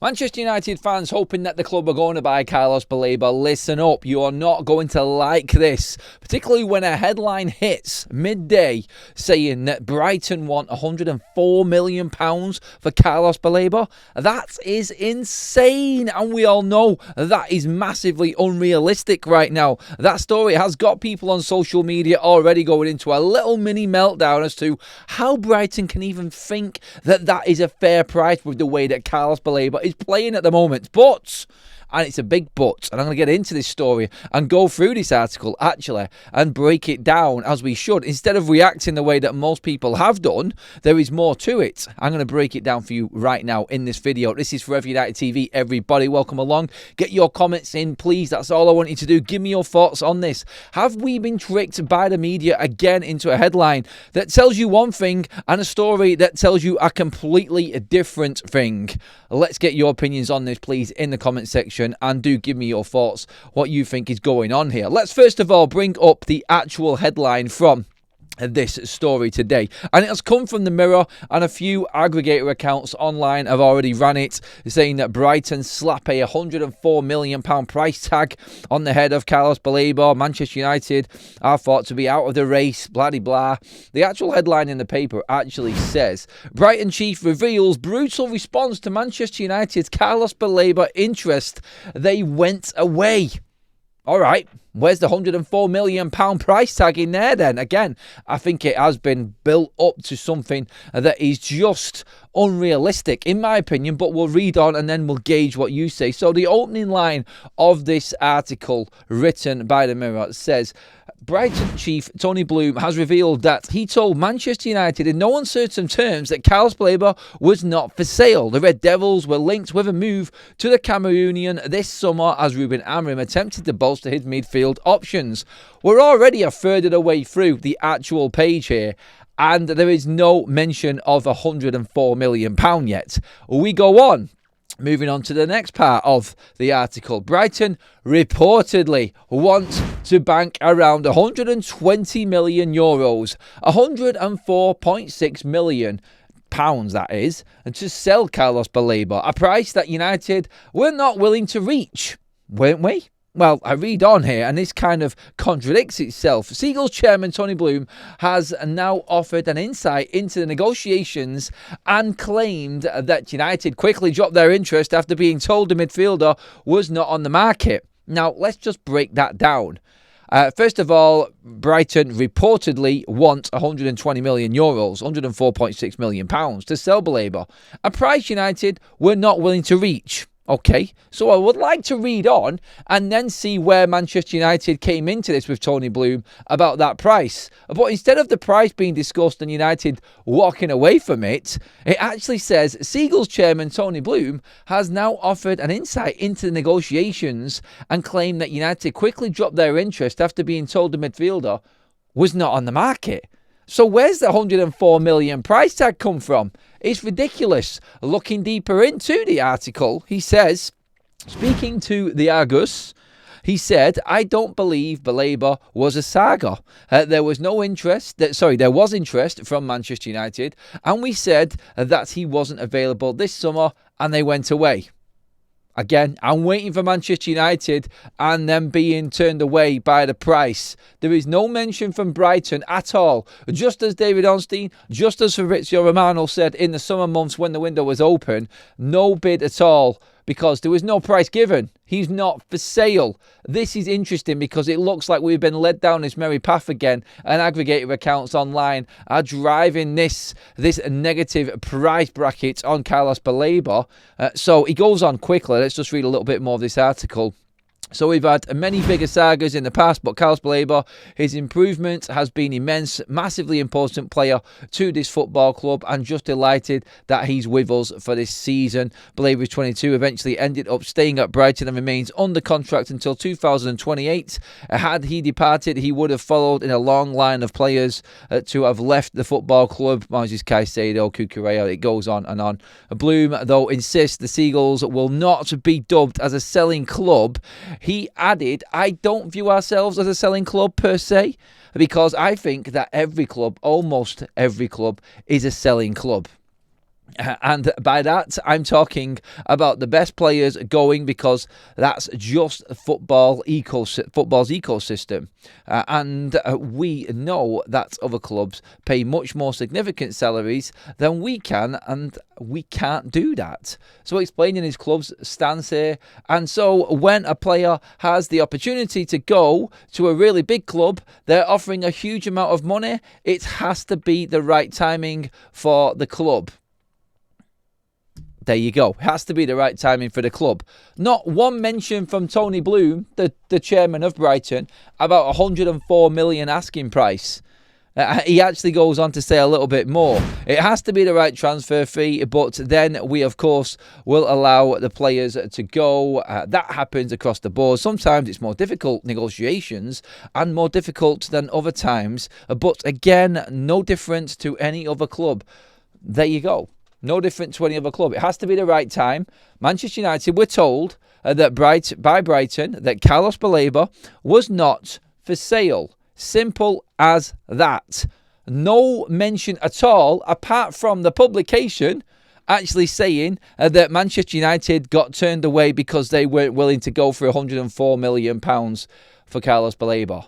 Manchester United fans hoping that the club are going to buy Carlos Baleba. Listen up, you are not going to like this, particularly when a headline hits midday saying that Brighton want £104 million for Carlos Baleba. That is insane, and we all know that is massively unrealistic right now. That story has got people on social media already going into a little mini meltdown as to how Brighton can even think that that is a fair price with the way that Carlos Baleba is playing at the moment. But, and it's a big but, and I'm going to get into this story and go through this article actually and break it down as we should. Instead of reacting the way that most people have done, there is more to it. I'm going to break it down for you right now in this video. This is Forever United TV, everybody. Welcome along. Get your comments in, please. That's all I want you to do. Give me your thoughts on this. Have we been tricked by the media again into a headline that tells you one thing and a story that tells you a completely different thing? Let's get your opinions on this, please, in the comment section, and do give me your thoughts, what you think is going on here. Let's first of all bring up the actual headline from this story today, and it has come from the Mirror, and a few aggregator accounts online have already ran it, saying that Brighton slap a £104 million price tag on the head of Carlos Baleba. Manchester United are thought to be out of the race, blah de blah. The actual headline in the paper actually says, Brighton chief reveals brutal response to Manchester United's Carlos Baleba interest. They went away. All right, where's the £104 million price tag in there then? Again, I think it has been built up to something that is just unrealistic, in my opinion, but we'll read on and then we'll gauge what you say. So the opening line of this article written by the Mirror says, Brighton chief Tony Bloom has revealed that he told Manchester United in no uncertain terms that Carlos Baleba was not for sale. The Red Devils were linked with a move to the Cameroonian this summer as Ruben Amorim attempted to bolster his midfield options. We're already a third of the way through the actual page here, and there is no mention of £104 million yet. We go on. Moving on to the next part of the article. Brighton reportedly want to bank around €120 million, £104.6 million that is, and to sell Carlos Baleba, a price that United were not willing to reach, weren't we? Well, I read on here, and this kind of contradicts itself. Seagulls chairman Tony Bloom has now offered an insight into the negotiations and claimed that United quickly dropped their interest after being told the midfielder was not on the market. Now, let's just break that down. First of all, Brighton reportedly want €120 million, £104.6 million to sell Baleba, a price United were not willing to reach. Okay, so I would like to read on and then see where Manchester United came into this with Tony Bloom about that price. But instead of the price being discussed and United walking away from it, it actually says Seagulls chairman Tony Bloom has now offered an insight into the negotiations and claimed that United quickly dropped their interest after being told the midfielder was not on the market. So where's the £104 million price tag come from? It's ridiculous. Looking deeper into the article, he says, speaking to the Argus, he said, I don't believe Baleba was a saga. There was interest from Manchester United, and we said that he wasn't available this summer, and they went away. Again, I'm waiting for Manchester United and them being turned away by the price. There is no mention from Brighton at all. Just as David Ornstein, just as Fabrizio Romano said in the summer months when the window was open, no bid at all because there was no price given. He's not for sale. This is interesting because it looks like we've been led down this merry path again, and aggregator accounts online are driving this negative price bracket on Carlos Baleba. So he goes on quickly. Let's just read a little bit more of this article. So we've had many bigger sagas in the past, but Carlos Baleba, his improvement has been immense, massively important player to this football club, and just delighted that he's with us for this season. Baleba, 22, eventually ended up staying at Brighton and remains under contract until 2028. Had he departed, he would have followed in a long line of players to have left the football club. Moises Caicedo, Cucurella, it goes on and on. Bloom, though, insists the Seagulls will not be dubbed as a selling club. He added, I don't view ourselves as a selling club per se, because I think that every club, almost every club, is a selling club. And by that, I'm talking about the best players going, because that's just football's ecosystem. And we know that other clubs pay much more significant salaries than we can, and we can't do that. So explaining his club's stance here. And so when a player has the opportunity to go to a really big club, they're offering a huge amount of money. It has to be the right timing for the club. There you go. It has to be the right timing for the club. Not one mention from Tony Bloom, the chairman of Brighton, about 104 million asking price. He actually goes on to say a little bit more. It has to be the right transfer fee, but then we, of course, will allow the players to go. That happens across the board. Sometimes it's more difficult negotiations and more difficult than other times. But again, no different to any other club. There you go. No different to any other club. It has to be the right time. Manchester United were told by Brighton that Carlos Baleba was not for sale. Simple as that. No mention at all, apart from the publication actually saying that Manchester United got turned away because they weren't willing to go for £104 million for Carlos Baleba.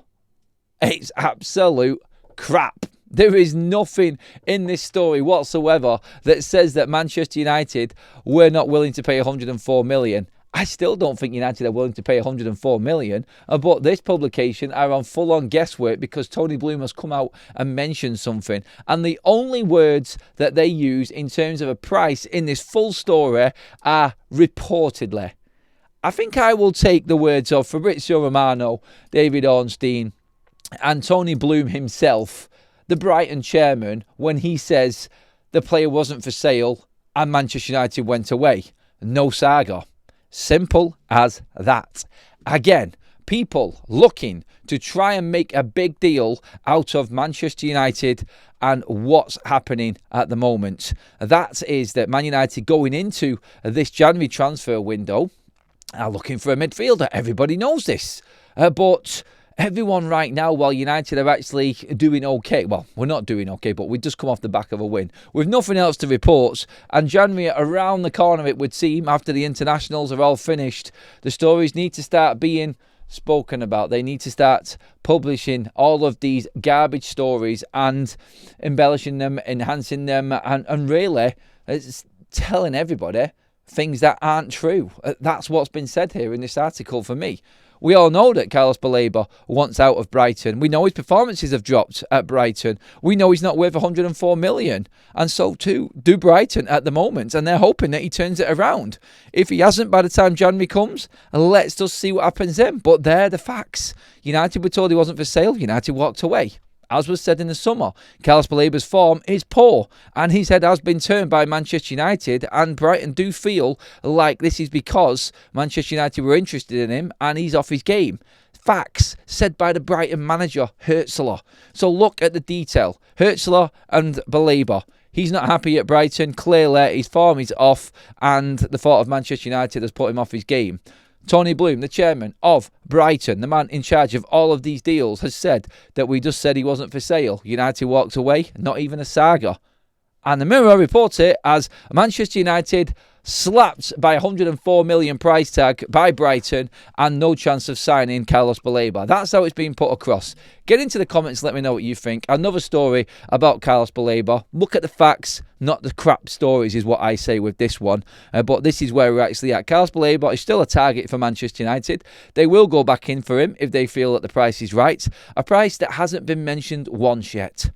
It's absolute crap. There is nothing in this story whatsoever that says that Manchester United were not willing to pay 104 million. I still don't think United are willing to pay 104 million, but this publication are on full-on guesswork because Tony Bloom has come out and mentioned something. And the only words that they use in terms of a price in this full story are reportedly. I think I will take the words of Fabrizio Romano, David Ornstein, and Tony Bloom himself, the Brighton chairman, when he says the player wasn't for sale and Manchester United went away. No saga. Simple as that. Again, people looking to try and make a big deal out of Manchester United and what's happening at the moment. That is that Man United going into this January transfer window are looking for a midfielder. Everybody knows this. But everyone right now, while United are actually doing okay, well, we're not doing okay, but we just come off the back of a win with nothing else to report, and January around the corner, it would seem, after the internationals are all finished, the stories need to start being spoken about. They need to start publishing all of these garbage stories and embellishing them, enhancing them, and really telling everybody things that aren't true. That's what's been said here in this article for me. We all know that Carlos Baleba wants out of Brighton. We know his performances have dropped at Brighton. We know he's not worth 104 million. And so too do Brighton at the moment. And they're hoping that he turns it around. If he hasn't by the time January comes, let's just see what happens then. But they're the facts. United were told he wasn't for sale. United walked away. As was said in the summer, Carlos Baleba's form is poor and his head has been turned by Manchester United, and Brighton do feel like this is because Manchester United were interested in him and he's off his game. Facts said by the Brighton manager, Hertzler. So look at the detail. Hertzler and Baleba. He's not happy at Brighton. Clearly, his form is off and the thought of Manchester United has put him off his game. Tony Bloom, the chairman of Brighton, the man in charge of all of these deals, has said that we just said he wasn't for sale. United walked away, not even a saga. And the Mirror reports it as Manchester United slapped by 104 million price tag by Brighton and no chance of signing Carlos Baleba. That's how it's been put across. Get into the comments, let me know what you think. Another story about Carlos Baleba. Look at the facts, not the crap stories, is what I say with this one. But this is where we're actually at. Carlos Baleba is still a target for Manchester United. They will go back in for him if they feel that the price is right. A price that hasn't been mentioned once yet.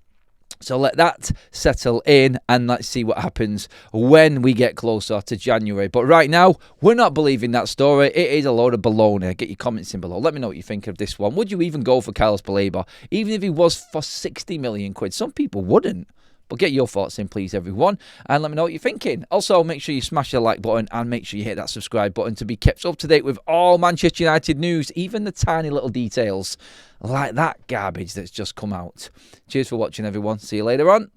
So let that settle in and let's see what happens when we get closer to January. But right now, we're not believing that story. It is a load of baloney. Get your comments in below. Let me know what you think of this one. Would you even go for Carlos Baleba, even if he was for 60 million quid? Some people wouldn't. But get your thoughts in, please, everyone. And let me know what you're thinking. Also, make sure you smash the like button and make sure you hit that subscribe button to be kept up to date with all Manchester United news, even the tiny little details like that garbage that's just come out. Cheers for watching, everyone. See you later on.